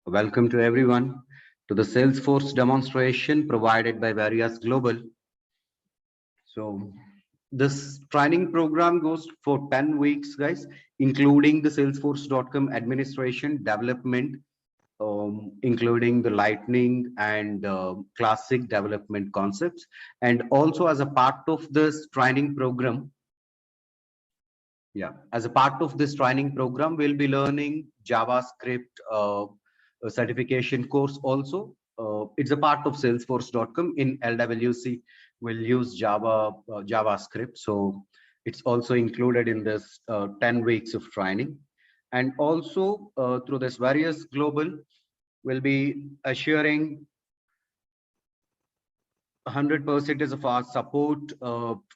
Welcome to everyone to the Salesforce demonstration provided by Various Global. So this training program goes for 10 weeks, guys, including the Salesforce.com administration development, including the Lightning and classic development concepts. And also as a part of this training program, as a part of this training program, we'll be learning JavaScript certification course also. It's a part of Salesforce.com. In LWC, we'll use JavaScript. So it's also included in this 10 weeks of training. And also through this Various Global, we'll be assuring 100% of our support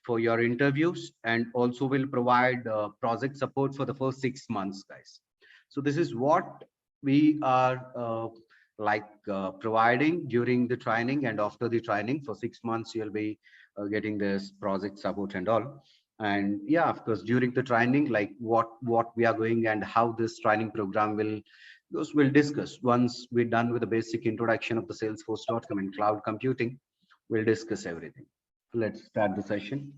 for your interviews, and also will provide project support for the first 6 months, guys. So this is what we are providing during the training, and after the training for 6 months you'll be getting this project support and all. And yeah, of course, during the training, like what we are going and how this training program will those we'll discuss once we're done with the basic introduction of the Salesforce.com and cloud computing. We'll discuss everything. Let's start the session.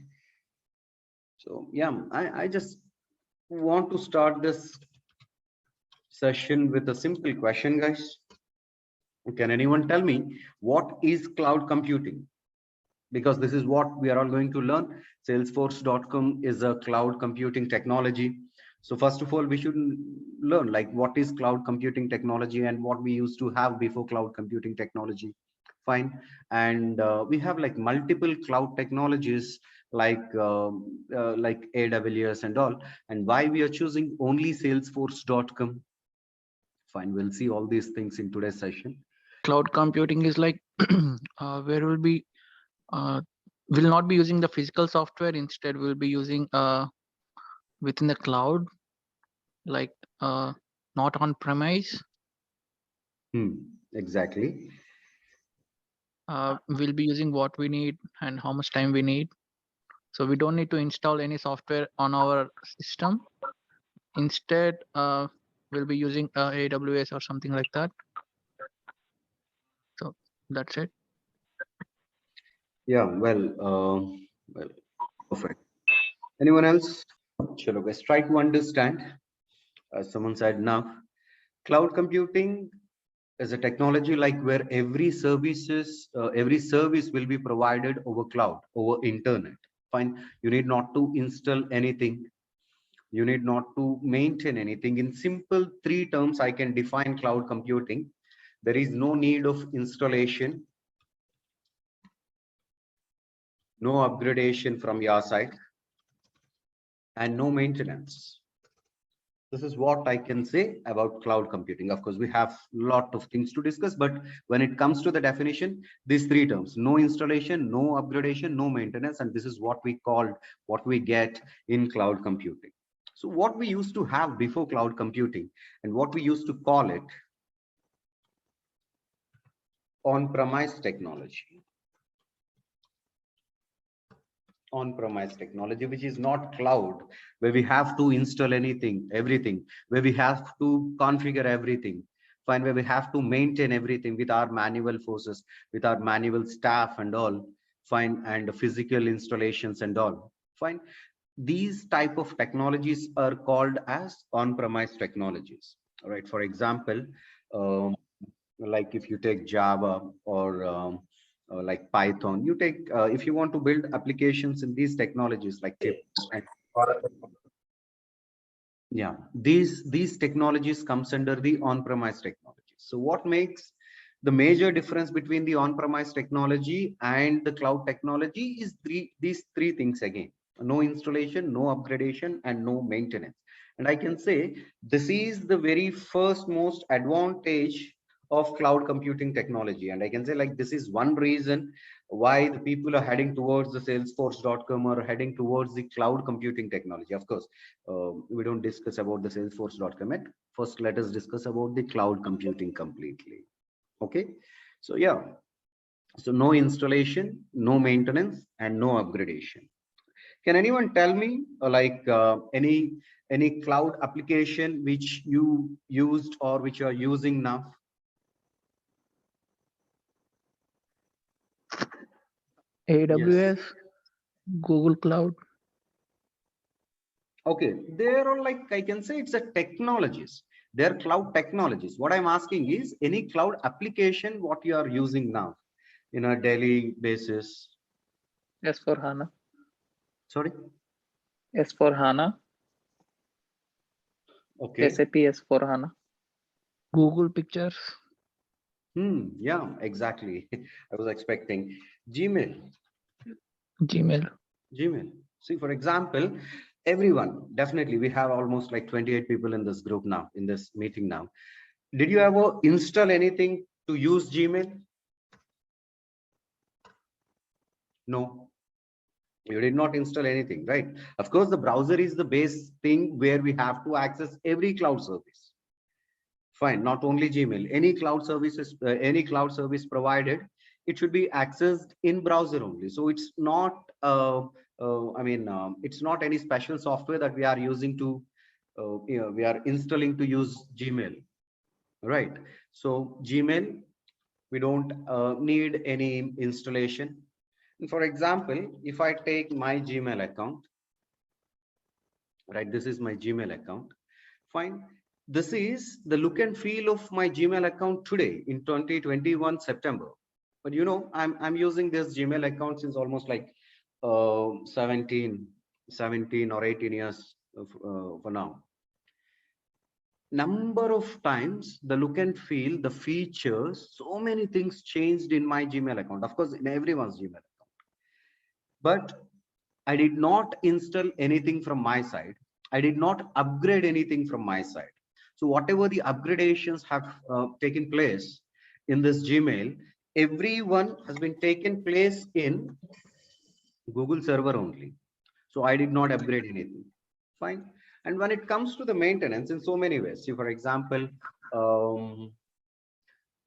So yeah, I just want to start this session with a simple question, guys. Can anyone tell me what is cloud computing? Because this is what we are all going to learn. Salesforce.com is a cloud computing technology. So first of all, we should learn like what is cloud computing technology and what we used to have before cloud computing technology. Fine. And we have like multiple cloud technologies like AWS and all. And why we are choosing only Salesforce.com? Fine, we'll see all these things in today's session. Cloud computing is like where will not be using the physical software. Instead, we'll be using within the cloud, like not on premise. Exactly. We'll be using what we need and how much time we need. So we don't need to install any software on our system. Instead, we'll be using AWS or something like that. So that's it. Yeah, well, perfect. Anyone else? Chalo, guys, try to understand. As someone said now, cloud computing is a technology like where every service will be provided over cloud, over internet. Fine, you need not to install anything. You need not to maintain anything. In simple 3 terms, I can define cloud computing. There is no need of installation, no upgradation from your side, and no maintenance. This is what I can say about cloud computing. Of course, we have a lot of things to discuss, but when it comes to the definition, these 3 terms: no installation, no upgradation, no maintenance, and this is what we get in cloud computing. So what we used to have before cloud computing and what we used to call it on-premise technology. On-premise technology, which is not cloud, where we have to install everything, where we have to configure everything, fine, where we have to maintain everything with our manual forces, with our manual staff and all, fine, and physical installations and all, fine. These type of technologies are called as on-premise technologies. All right, for example, like if you take Java or like Python, you take if you want to build applications in these technologies like yeah, these technologies comes under the on-premise technology. So what makes the major difference between the on-premise technology and the cloud technology is these three things again: no installation, no upgradation, and no maintenance. And I can say this is the very first most advantage of cloud computing technology. And I can say like this is one reason why the people are heading towards the Salesforce.com or heading towards the cloud computing technology. Of course, we don't discuss about the Salesforce.com yet. First, let us discuss about the cloud computing completely. Okay, so yeah, so no installation, no maintenance, and no upgradation. Can anyone tell me any cloud application which you used or which you are using now? AWS, Google Cloud. Okay, they're all like, I can say it's a technologies. They're cloud technologies. What I'm asking is any cloud application what you are using now in a daily basis. S4HANA. Sorry. S4HANA. Okay. SAP S4HANA. Google Pictures. Yeah, exactly. I was expecting Gmail. Gmail. See, for example, everyone, definitely, we have almost like 28 people in this group now, in this meeting now. Did you ever install anything to use Gmail? No, you did not install anything, right? Of course, the browser is the base thing where we have to access every cloud service. Fine, not only Gmail, any cloud services, any cloud service provided, it should be accessed in browser only. So it's not, it's not any special software that we are using to, we are installing to use Gmail, right? So Gmail, we don't need any installation. For example, if I take my Gmail account, right, this is my Gmail account, fine. This is the look and feel of my Gmail account today in 2021 September. But you know, I'm using this Gmail account since almost like 17 or 18 years for now. Number of times the look and feel, the features, so many things changed in my Gmail account, of course in everyone's Gmail account, but I did not install anything from my side. I did not upgrade anything from my side. So whatever the upgradations have taken place in this Gmail, everyone has been taken place in Google server only. So I did not upgrade anything. Fine. And when it comes to the maintenance, in so many ways, see, for example,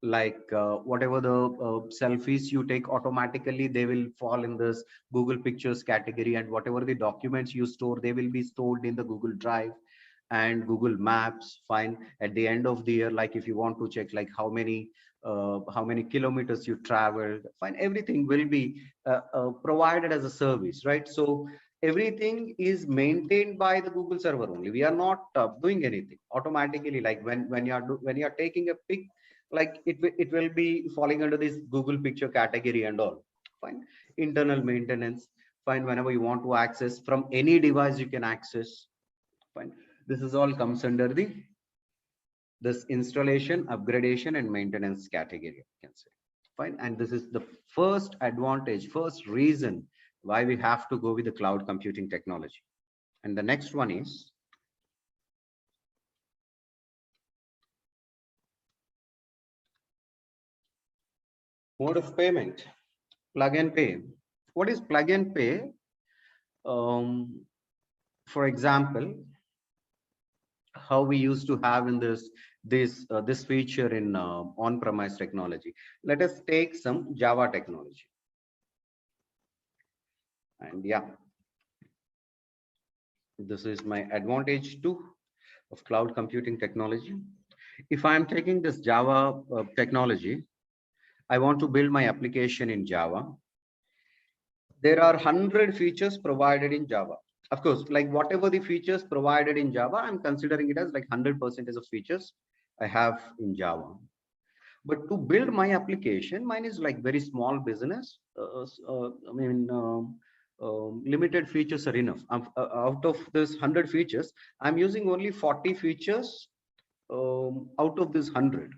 whatever the selfies you take automatically, they will fall in this Google Pictures category, and whatever the documents you store, they will be stored in the Google Drive and Google Maps. Fine. At the end of the year, like if you want to check like how many kilometers you traveled, fine, everything will be provided as a service, right? So everything is maintained by the Google server only. We are not doing anything automatically. Like when you are taking a pic, like it will be falling under this Google Picture category and all. Fine. Internal maintenance. Fine. Whenever you want to access from any device, you can access. Fine. This is all comes under this installation, upgradation, and maintenance category, I can say. Fine. And this is the first advantage, first reason why we have to go with the cloud computing technology. And the next one is mode of payment. Plug and pay. What is plug and pay? For example, how we used to have in this feature in on-premise technology. Let us take some Java technology. And yeah, this is my advantage too of cloud computing technology. If I'm taking this Java technology, I want to build my application in Java. There are 100 features provided in Java. Of course, like whatever the features provided in Java, I'm considering it as like 100% of features I have in Java. But to build my application, mine is like very small business. Limited features are enough. Out of this 100 features, I'm using only 40 features out of this 100.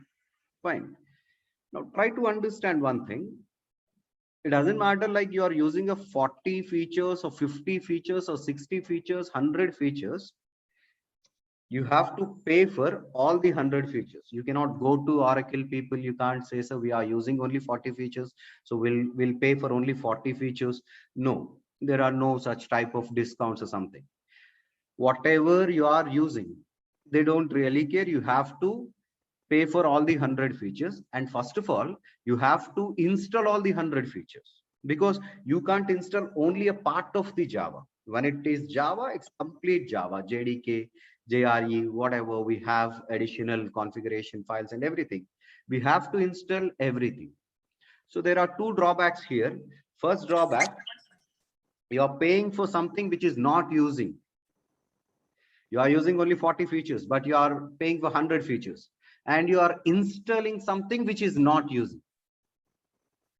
Fine. Now try to understand one thing. It doesn't matter like you are using a 40 features or 50 features or 60 features, 100 features. You have to pay for all the 100 features. You cannot go to Oracle people. You can't say, so we are using only 40 features, so we'll pay for only 40 features. No, there are no such type of discounts or something. Whatever you are using, they don't really care. You have to pay for all the 100 features. And first of all, you have to install all the 100 features, because you can't install only a part of the Java. When it is Java, it's complete Java, JDK, JRE, whatever we have, additional configuration files and everything. We have to install everything. So there are two drawbacks here. First drawback, you are paying for something which is not using. You are using only 40 features, but you are paying for 100 features, and you are installing something which is not using.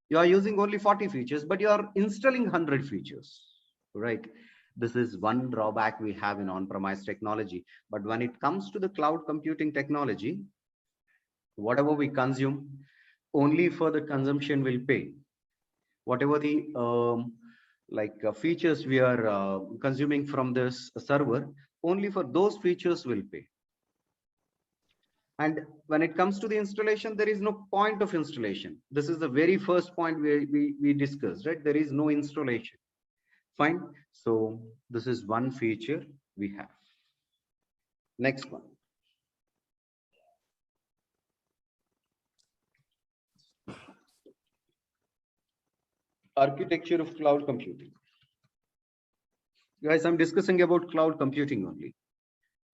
You are using only 40 features, but you are installing 100 features, right? This is one drawback we have in on-premise technology. But when it comes to the cloud computing technology, whatever we consume, only for the consumption will pay. Whatever the features we are consuming from this server, only for those features will pay. And when it comes to the installation, there is no point of installation. This is the very first point we discussed, right? There is no installation. Fine. So this is one feature we have. Next one. Architecture of cloud computing. Guys, I'm discussing about cloud computing only,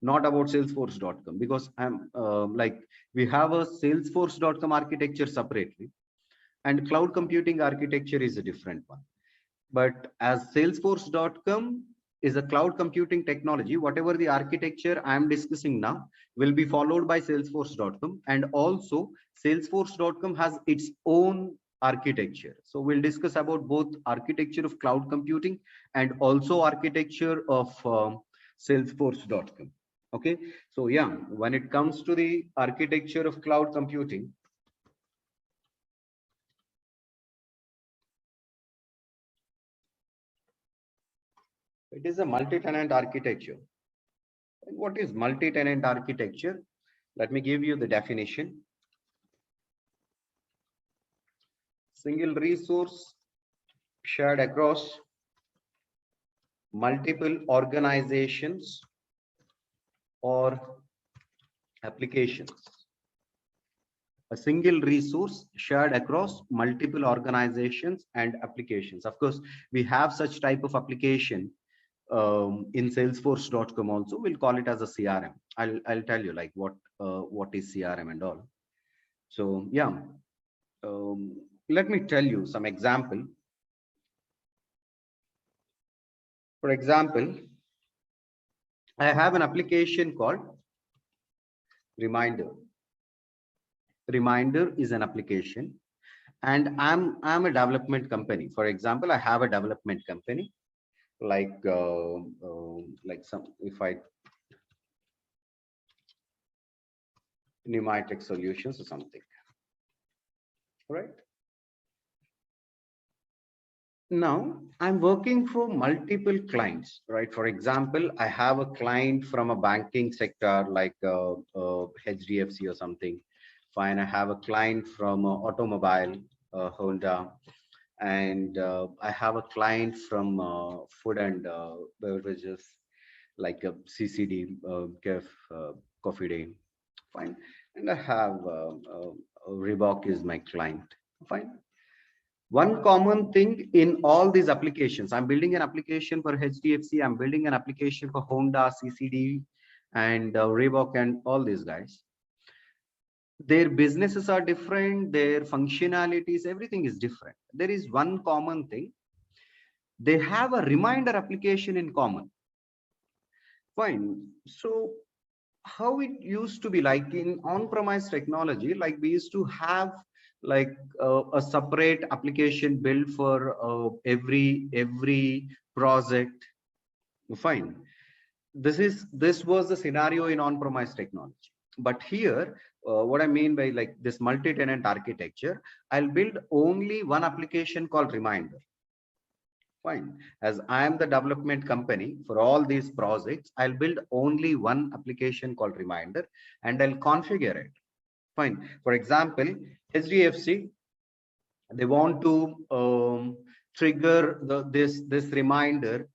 not about salesforce.com, because I'm we have a salesforce.com architecture separately, and cloud computing architecture is a different one. But as salesforce.com is a cloud computing technology, whatever the architecture I'm discussing now will be followed by salesforce.com, and also salesforce.com has its own architecture. So we'll discuss about both architecture of cloud computing and also architecture of salesforce.com. Okay, so yeah, when it comes to the architecture of cloud computing, it is a multi-tenant architecture. And what is multi-tenant architecture? Let me give you the definition. Single resource shared across multiple organizations or applications. A single resource shared across multiple organizations and applications. Of course, we have such type of application in salesforce.com also. We'll call it as a CRM. I'll tell you like what is CRM and all. So yeah, let me tell you some example. For example, I have an application called Reminder. Reminder is an application, and I'm a development company. For example, I have a development company, like some, if I Pneumatic Solutions or something, right? Now I'm working for multiple clients, right? For example, I have a client from a banking sector like HDFC or something. Fine, I have a client from automobile, Honda, and I have a client from food and beverages like a CCD, Coffee Day. Fine, and I have Reebok is my client. Fine. One common thing in all these applications, I'm building an application for HDFC, I'm building an application for Honda, CCD, and Reebok, and all these guys. Their businesses are different, their functionalities, everything is different. There is one common thing. They have a reminder application in common. Fine. So how it used to be like in on-premise technology, like we used to have like a separate application built for every project. Fine. This was the scenario in on-premise technology. But here, what I mean by like this multi-tenant architecture, I'll build only one application called Reminder. Fine. As I am the development company for all these projects, I'll build only one application called Reminder, and I'll configure it. Fine. For example, HDFC, they want to trigger this reminder,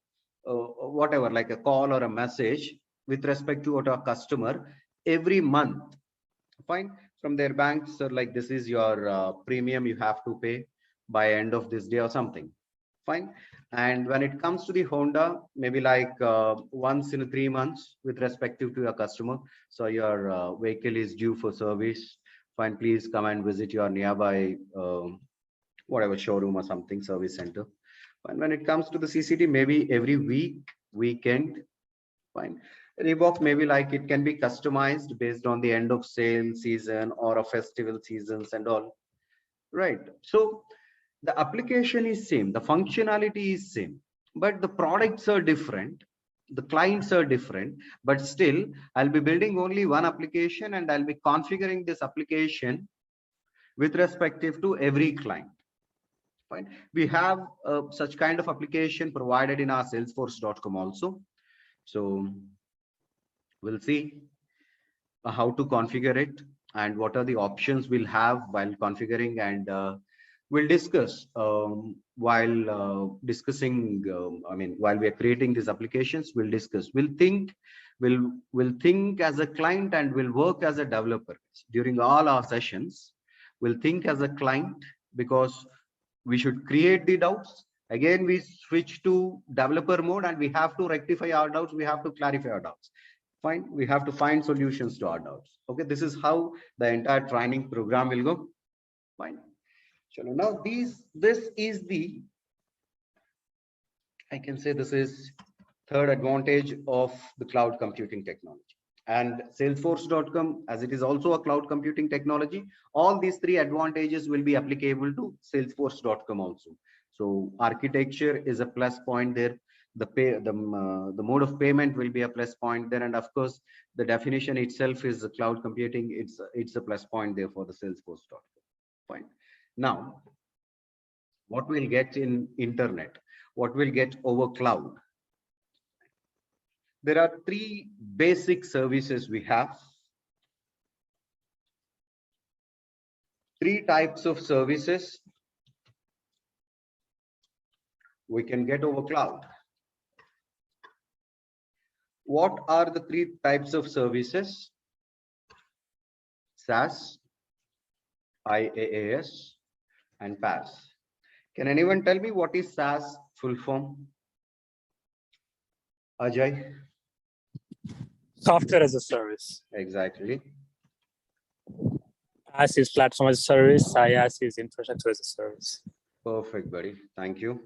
whatever, like a call or a message with respect to a customer every month. Fine. From their banks, like this is your premium you have to pay by end of this day or something. Fine. And when it comes to the Honda, maybe like once in 3 months with respect to your customer. So your vehicle is due for service. Fine, please come and visit your nearby whatever showroom or something, service center. And when it comes to the CCD, maybe every week, weekend, fine. Reebok maybe like it can be customized based on the end of sale season or a festival seasons and all, right? So the application is same, the functionality is same, but the products are different, the clients are different, but still I'll be building only one application and I'll be configuring this application with respective to every client. Fine. We have such kind of application provided in our salesforce.com also. So we'll see how to configure it and what are the options we'll have while configuring, and we'll discuss while discussing I mean while we are creating these applications, we'll discuss, we'll think as a client and we'll work as a developer during all our sessions. We'll think as a client because we should create the doubts. Again, we switch to developer mode and we have to rectify our doubts, we have to clarify our doubts. Fine, we have to find solutions to our doubts. Okay, this is how the entire training program will go. Fine. So now this is the, I can say this is third advantage of the cloud computing technology. And salesforce.com, as it is also a cloud computing technology, all these three advantages will be applicable to salesforce.com also. So architecture is a plus point there. The mode of payment will be a plus point there, and of course the definition itself is the cloud computing. It's a plus point there for the salesforce.com. Fine. Now what we'll get in internet, what we'll get over cloud, there are three basic services we have, three types of services we can get over cloud. What are the three types of services? SaaS, IaaS, and PaaS. Can anyone tell me what is SaaS full form? Ajay? Software as a service. Exactly. PaaS is platform as a service. IaaS is infrastructure as a service. Perfect, buddy. Thank you.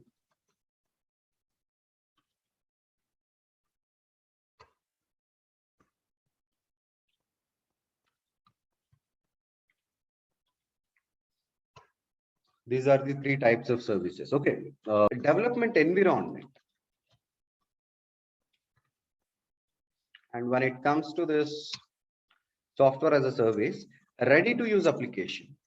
These are the three types of services. Okay. Development environment. And when it comes to this software as a service, ready to use application.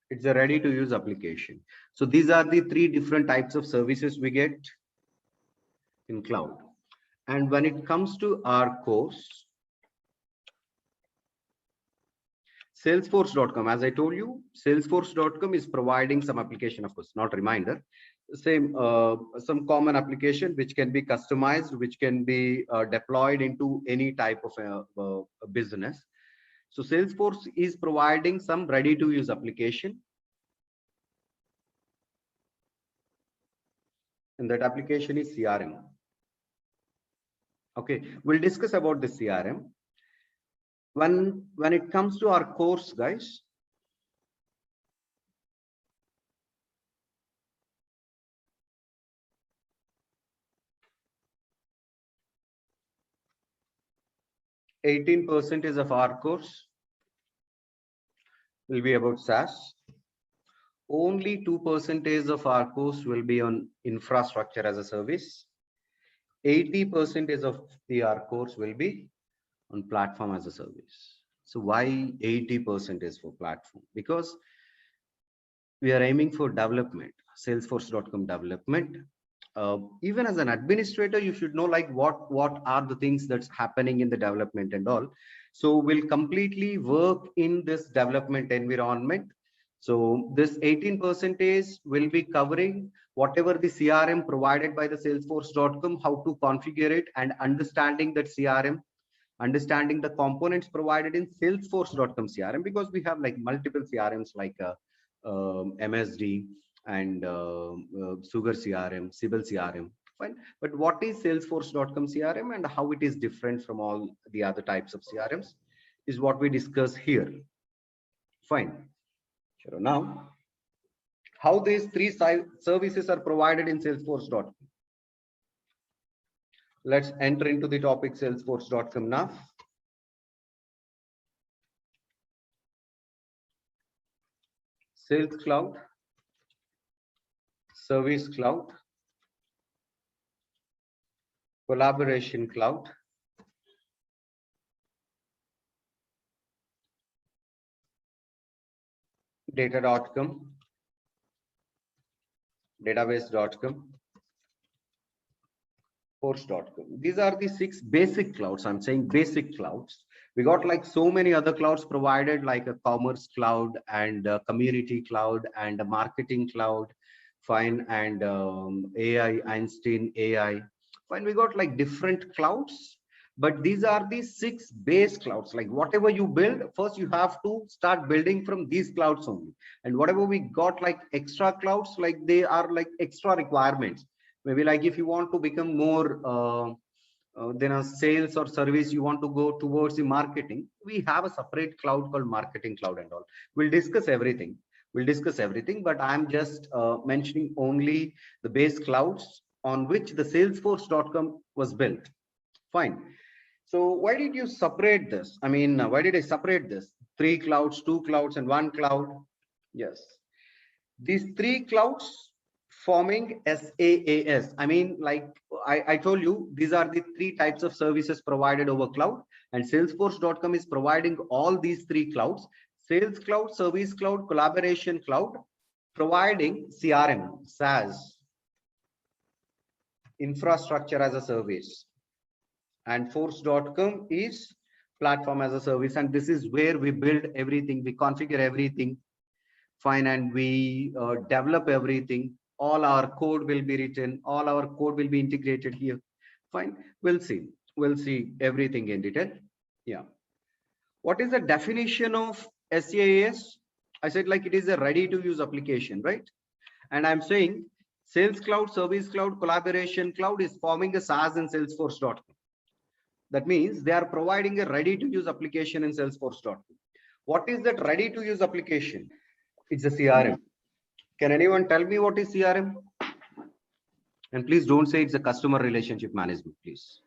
It's a ready to use application. So these are the three different types of services we get in cloud. And when it comes to our course, salesforce.com, as I told you, salesforce.com is providing some application, of course, not reminder, same some common application which can be customized, which can be deployed into any type of a business. So Salesforce is providing some ready to use application, and that application is CRM. Okay, we'll discuss about the CRM. When it comes to our course, guys, %18 of our course will be about SaaS. Only 2% of our course will be on infrastructure as a service. 80% of our course will be on platform as a service. So why 80% is for platform? Because we are aiming for development, salesforce.com development. Even as an administrator, you should know like what are the things that's happening in the development and all. So we'll completely work in this development environment. So this 18% will be covering whatever the CRM provided by the salesforce.com, how to configure it, and understanding that CRM, understanding the components provided in salesforce.com CRM, because we have like multiple CRMs like MSD and Sugar CRM, Sibyl CRM. Fine. But what is salesforce.com CRM and how it is different from all the other types of CRMs? is what we discuss here. Fine. Sure. Now, how these three services are provided in Salesforce.com. Let's enter into the topic Salesforce.com now. Sales Cloud, Service Cloud, Collaboration Cloud, Data.com, Database.com, Force.com. These are the 6 basic clouds. I'm saying basic clouds. We got like so many other clouds provided, like a commerce cloud and a community cloud and a marketing cloud. Fine. And AI, Einstein AI. Fine. We got like different clouds, but these are the 6 base clouds. Like whatever you build, first you have to start building from these clouds only. And whatever we got like extra clouds, like they are like extra requirements. Maybe like if you want to become more then a sales or service, you want to go towards the marketing, we have a separate cloud called marketing cloud and all. We'll discuss everything. But I'm just mentioning only the base clouds on which the Salesforce.com was built. Fine. So why did you separate this? I mean, why did I separate this? 3 clouds, 2 clouds, and 1 cloud? Yes. These 3 clouds forming SaaS. I mean, like I told you, these are the 3 types of services provided over cloud, and Salesforce.com is providing all these 3 clouds: Sales Cloud, Service Cloud, Collaboration Cloud, providing CRM, SaaS, infrastructure as a service, and Force.com is platform as a service. And this is where we build everything, we configure everything. Fine. And we develop everything. All our code will be written, all our code will be integrated here. Fine. We'll see everything in detail. Yeah. What is the definition of SaaS? I said like it is a ready to use application, right? And I'm saying Sales Cloud, Service Cloud, Collaboration Cloud is forming a SaaS in Salesforce.com. That means they are providing a ready to use application in Salesforce.com. What is that ready to use application? It's a CRM. Can anyone tell me what is CRM? And please don't say it's a customer relationship management, please.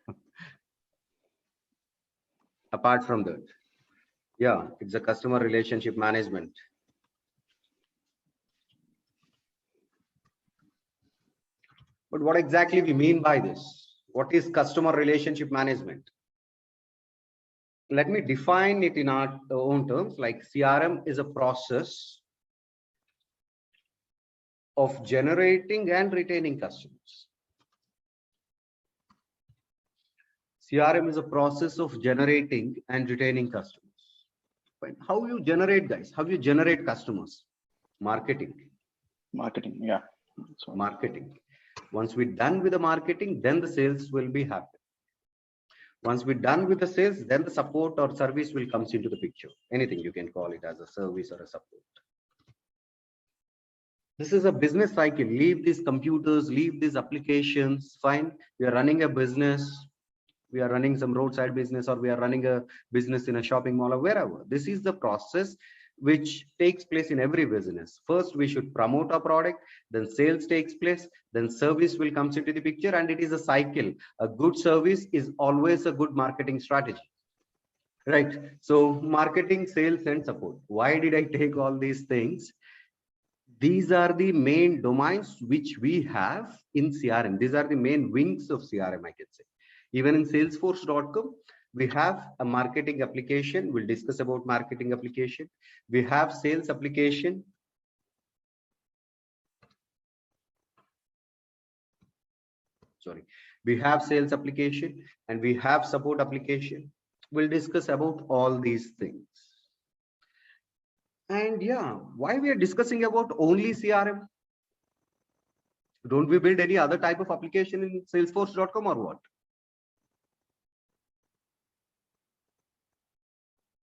Apart from that, yeah, it's a customer relationship management. But what exactly we mean by this? What is customer relationship management? Let me define it in our own terms. Like CRM is a process of generating and retaining customers. CRM is a process of generating and retaining customers. Fine. How you generate, guys? How you generate customers? Marketing. Marketing, yeah. So marketing. Once we're done with the marketing, then the sales will be happening. Once we're done with the sales, then the support or service will come into the picture. Anything you can call it as a service or a support. This is a business cycle. Leave these computers, leave these applications. Fine. We are running a business. We are running some roadside business, or we are running a business in a shopping mall or wherever. This is the process which takes place in every business. First, we should promote our product, then sales takes place, then service will come into the picture, and it is a cycle. A good service is always a good marketing strategy. Right. So marketing, sales, and support. Why did I take all these things? These are the main domains which we have in CRM. These are the main wings of CRM, I can say. Even in Salesforce.com, we have a marketing application. We'll discuss about marketing application. We have sales application. Sorry. We have sales application and we have support application. We'll discuss about all these things. And yeah, why we are discussing about only CRM? Don't we build any other type of application in Salesforce.com or what?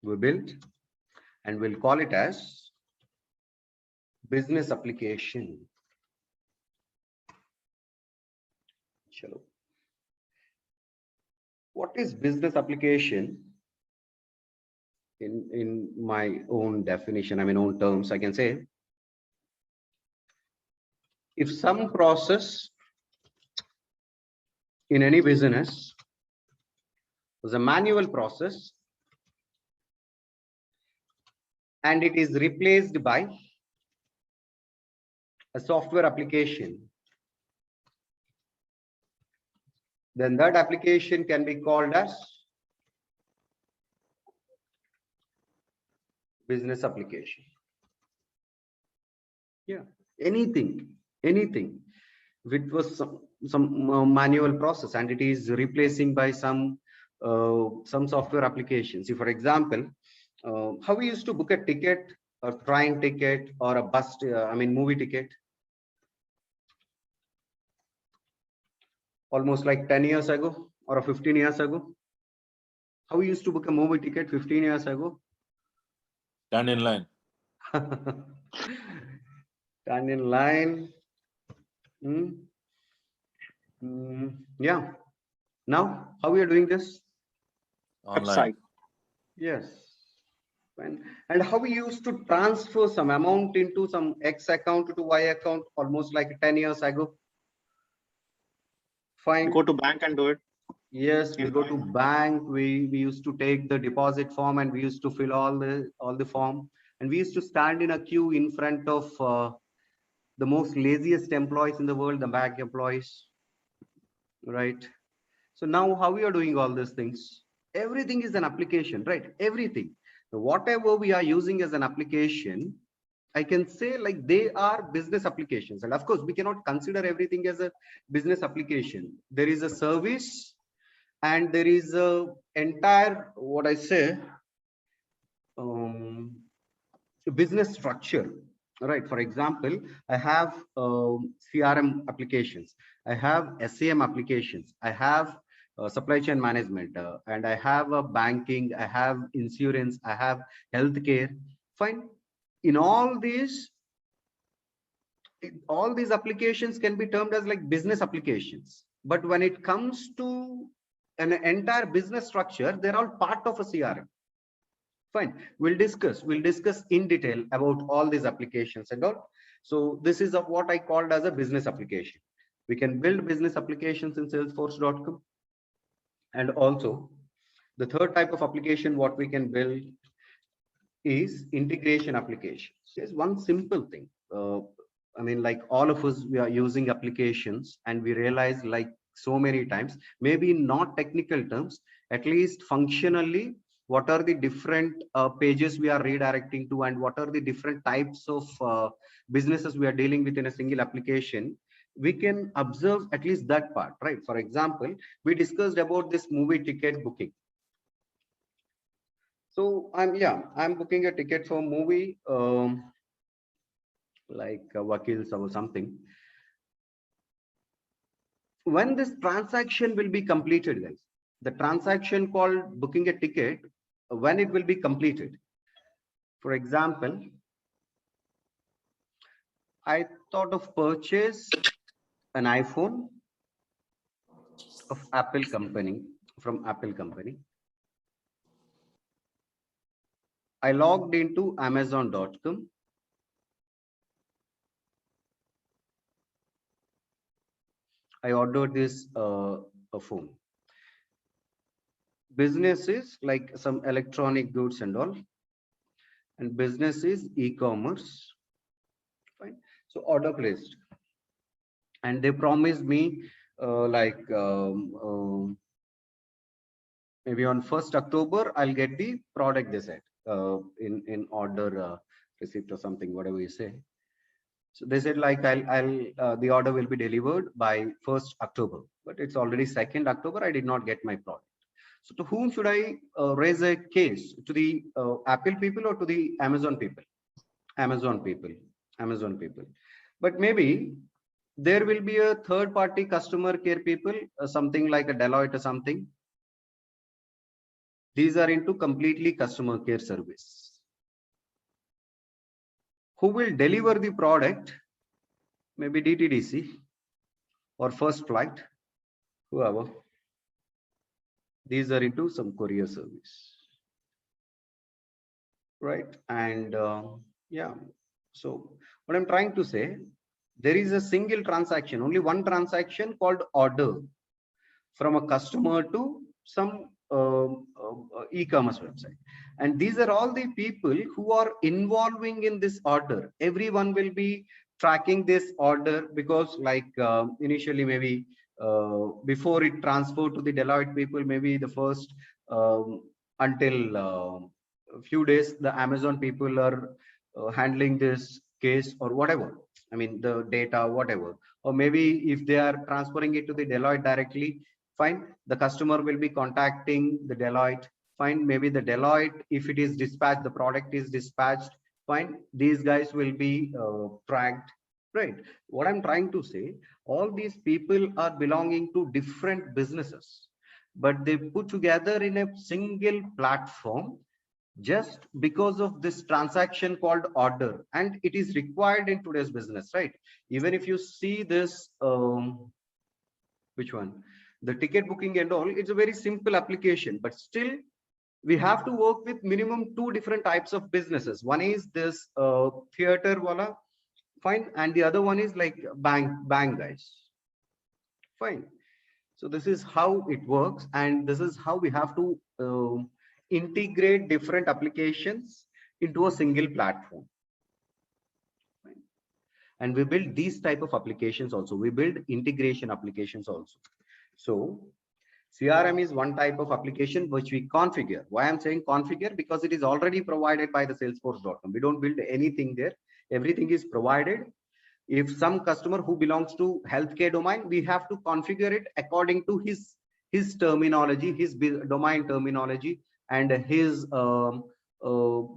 We built, and we'll call it as business application. Chalo. What is business application? in my own definition, I mean, own terms, I can say, if some process in any business was a manual process and it is replaced by a software application, then that application can be called as business application. Yeah, anything. If it was some manual process and it is replacing by some software applications. See, for example, how we used to book a ticket or train ticket or a bus, movie ticket. Almost like 10 years ago or 15 years ago. How we used to book a movie ticket 15 years ago? Stand in line. Stand in line. Yeah. Now, how we are doing this? Online. Website. Yes. And how we used to transfer some amount into some X account to Y account almost like 10 years ago. Fine. Go to bank and do it. Yes, we go to bank. We used to take the deposit form and we used to fill all the form, and we used to stand in a queue in front of the most laziest employees in the world, the bank employees, right? So now how we are doing all these things? Everything is an application, right? Everything. So whatever we are using as an application, I can say like they are business applications. And of course, we cannot consider everything as a business application. There is a service and there is a entire, what I say, business structure, right? For example, I have CRM applications, I have SAM applications, I have supply chain management, and I have a banking, I have insurance, I have healthcare. Fine. In all these applications can be termed as like business applications. But when it comes to an entire business structure, they're all part of a CRM. Fine. We'll discuss in detail about all these applications and all. So this is what I called as a business application. We can build business applications in Salesforce.com. And also the third type of application what we can build is integration applications. There's one simple thing. I mean, like all of us, we are using applications and we realize like so many times, maybe not technical terms, at least functionally, what are the different pages we are redirecting to and what are the different types of businesses we are dealing with in a single application. We can observe at least that part, right? For example, we discussed about this movie ticket booking. So I'm booking a ticket for a movie, like Vakil or something. When this transaction will be completed, guys, the transaction called booking a ticket, when it will be completed. For example, I thought of purchase an iPhone of Apple company, from Apple company. I logged into Amazon.com. I ordered this a phone. Business is like some electronic goods and all, and business is e-commerce. Fine. So order placed, and they promised me maybe on 1st October I'll get the product, they said, in order receipt or something, whatever you say. So they said like the order will be delivered by 1st October, but it's already 2nd October. I did not get my product. So to whom should I raise a case? To the Apple people or to the Amazon people? Amazon people. But maybe there will be a third party customer care people, something like a Deloitte or something. These are into completely customer care service. Who will deliver the product? Maybe DTDC or First Flight, whoever. These are into some courier service. right? And yeah, so what I'm trying to say, there is a single transaction, only one transaction called order from a customer to some e-commerce website. And these are all the people who are involving in this order. Everyone will be tracking this order because like initially maybe before it transferred to the Deloitte people, maybe the first until a few days, the Amazon people are handling this case or whatever. I mean, the data, whatever. Or maybe if they are transferring it to the Deloitte directly, fine, the customer will be contacting the Deloitte. Fine, maybe the Deloitte, if it is dispatched, the product is dispatched, fine, these guys will be tracked, right? What I'm trying to say, all these people are belonging to different businesses, but they put together in a single platform just because of this transaction called order, and it is required in today's business, right? Even if you see this which one, the ticket booking and all, it's a very simple application, but still we have to work with minimum 2 different types of businesses. One is this theater wala, fine, and the other one is like bank guys, fine. So this is how it works, and this is how we have to integrate different applications into a single platform. And we build these type of applications also. We build integration applications also. So CRM is one type of application which we configure. Why I'm saying configure? Because it is already provided by the Salesforce.com. We don't build anything there. Everything is provided. If some customer who belongs to healthcare domain, we have to configure it according to his terminology, his domain terminology, and his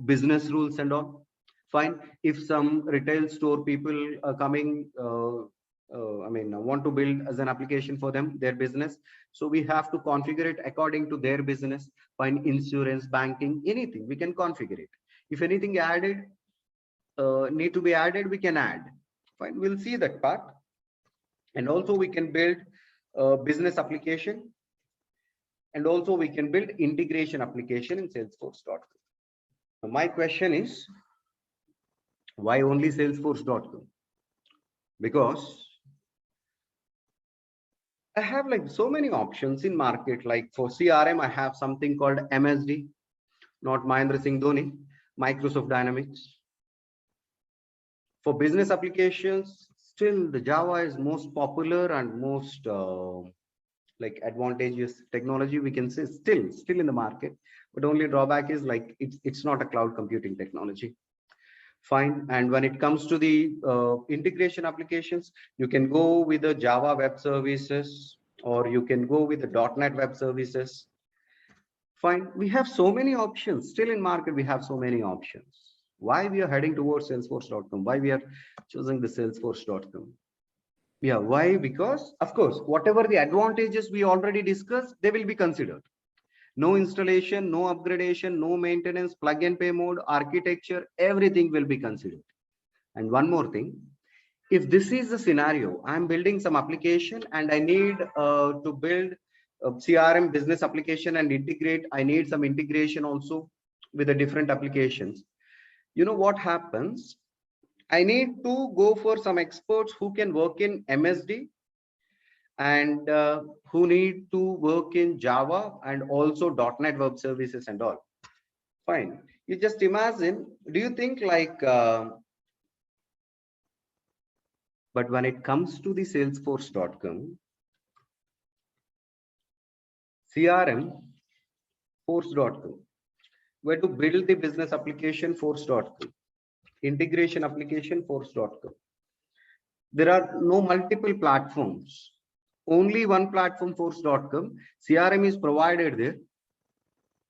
business rules and all. Fine. If some retail store people are coming, I mean, want to build as an application for them, their business. So we have to configure it according to their business. Fine. Insurance, banking, anything, we can configure it. If anything added, need to be added, we can add. Fine. We'll see that part. And also we can build a business application. And also we can build integration application in Salesforce.com. My question is, why only Salesforce.com? Because I have like so many options in market. Like for CRM, I have something called MSD, not Mahendra Singh Dhoni, Microsoft Dynamics. For business applications, still the Java is most popular and most like advantageous technology, we can say, still in the market. But only drawback is like it's not a cloud computing technology. Fine. And when it comes to the integration applications, you can go with the Java web services, or you can go with the .NET web services. Fine. We have so many options still in market. We have so many options. Why we are heading towards Salesforce.com? Why we are choosing the Salesforce.com? Yeah. Why? Because of course, whatever the advantages we already discussed, they will be considered. No installation, no upgradation, no maintenance, plug and pay mode, architecture, everything will be considered. And one more thing, if this is the scenario, I'm building some application and I need to build a CRM business application and integrate, I need some integration also with the different applications. You know what happens? I need to go for some experts who can work in MSD, and who need to work in Java and also .NET web services and all. Fine. You just imagine, do you think like, but when it comes to the Salesforce.com, CRM, Force.com, where to build the business application, Force.com, integration application, Force.com. There are no multiple platforms. Only one platform, Force.com. CRM is provided there.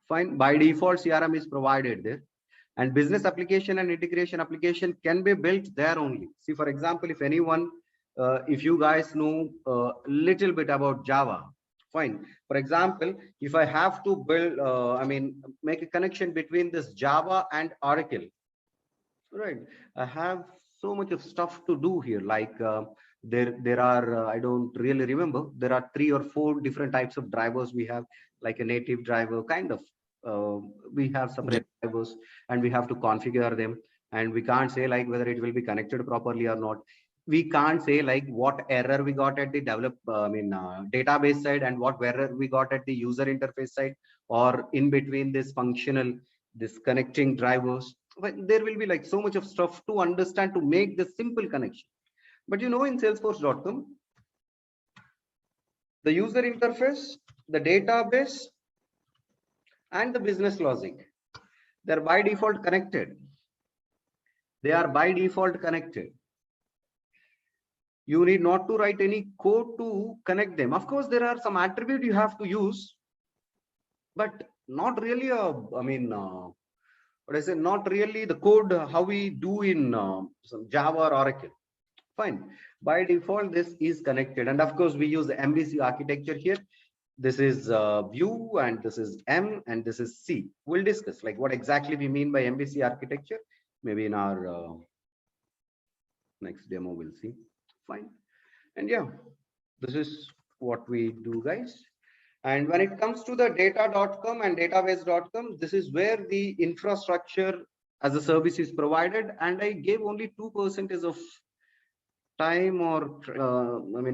Fine. By default, CRM is provided there. And business application and integration application can be built there only. See, for example, if anyone, if you guys know a little bit about Java, fine. For example, if I have to build, I mean, make a connection between this Java and Oracle, right? I have so much of stuff to do here. Like there are, I don't really remember, there are 3 or 4 different types of drivers we have, like a native driver kind of we have separate drivers and we have to configure them, and we can't say like whether it will be connected properly or not. We can't say like what error we got at the database side and what error we got at the user interface side, or in between this functional, this connecting drivers. But there will be like so much of stuff to understand to make the simple connection. But you know, in Salesforce.com, the user interface, the database, and the business logic, they're by default connected. They are by default connected. You need not to write any code to connect them. Of course, there are some attributes you have to use, but not really what I say, not really the code how we do in some Java or Oracle. Fine. By default, this is connected. And of course, we use the MVC architecture here. This is view, and this is M, and this is C. We'll discuss like what exactly we mean by MVC architecture. Maybe in our next demo, we'll see. Fine. And yeah, this is what we do, guys. And when it comes to the data.com and database.com, this is where the infrastructure as a service is provided. And I gave only 2% of time, or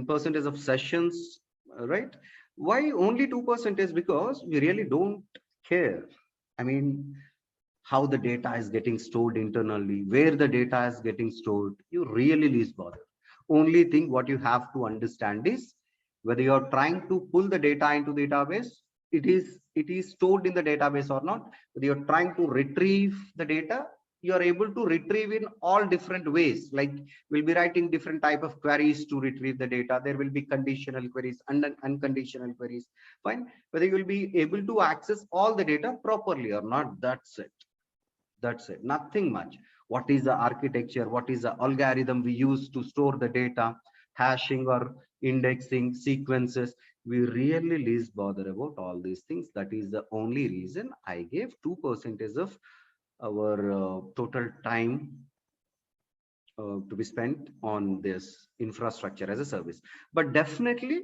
percentage of sessions, right? Why only 2%? Is because we really don't care. I mean, how the data is getting stored internally, where the data is getting stored, you really least bother. Only thing what you have to understand is whether you're trying to pull the data into the database, it is stored in the database or not. Whether you're trying to retrieve the data, you are able to retrieve in all different ways. Like we'll be writing different type of queries to retrieve the data. There will be conditional queries and unconditional queries. Fine. Whether you will be able to access all the data properly or not, that's it. That's it. Nothing much. What is the architecture? What is the algorithm we use to store the data? Hashing or indexing, sequences. We really least bother about all these things. That is the only reason I gave 2% of our total time to be spent on this infrastructure as a service. But definitely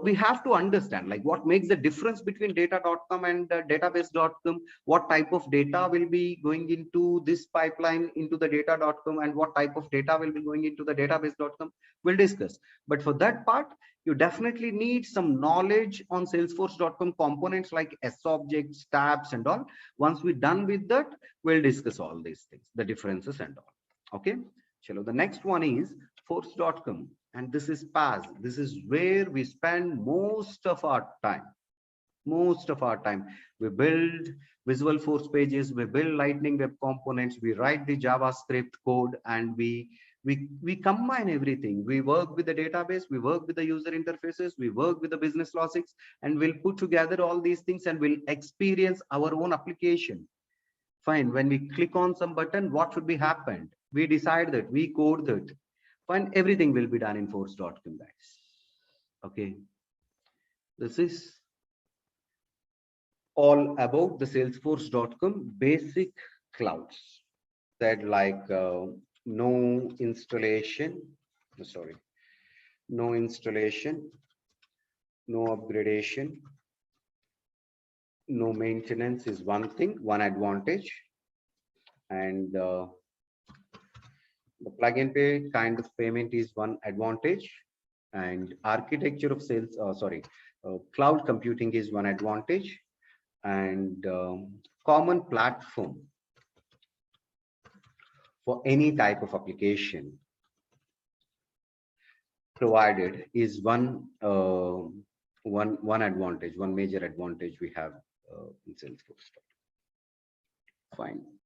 we have to understand like what makes the difference between data.com and database.com, what type of data will be going into this pipeline into the data.com, and what type of data will be going into the database.com. We'll discuss. But for that part, you definitely need some knowledge on Salesforce.com components like SObjects, tabs, and all. Once we're done with that, we'll discuss all these things, the differences and all. Okay. Chalo, the next one is Force.com, and this is PaaS. This is where we spend most of our time. Most of our time. We build Visual Force pages, we build Lightning Web Components, we write the JavaScript code, and we combine everything. We work with the database, we work with the user interfaces, we work with the business logics, and we'll put together all these things and we'll experience our own application. Fine. When we click on some button, what should be happened? We decide that, we code that. Fine. Everything will be done in Force.com, guys. Okay. This is all about the Salesforce.com basic clouds. That like no installation, no upgradation, no maintenance is one thing, one advantage. And the plug and pay kind of payment is one advantage, and architecture of cloud computing is one advantage, and common platform for any type of application provided is one advantage, one major advantage we have in Salesforce. Fine.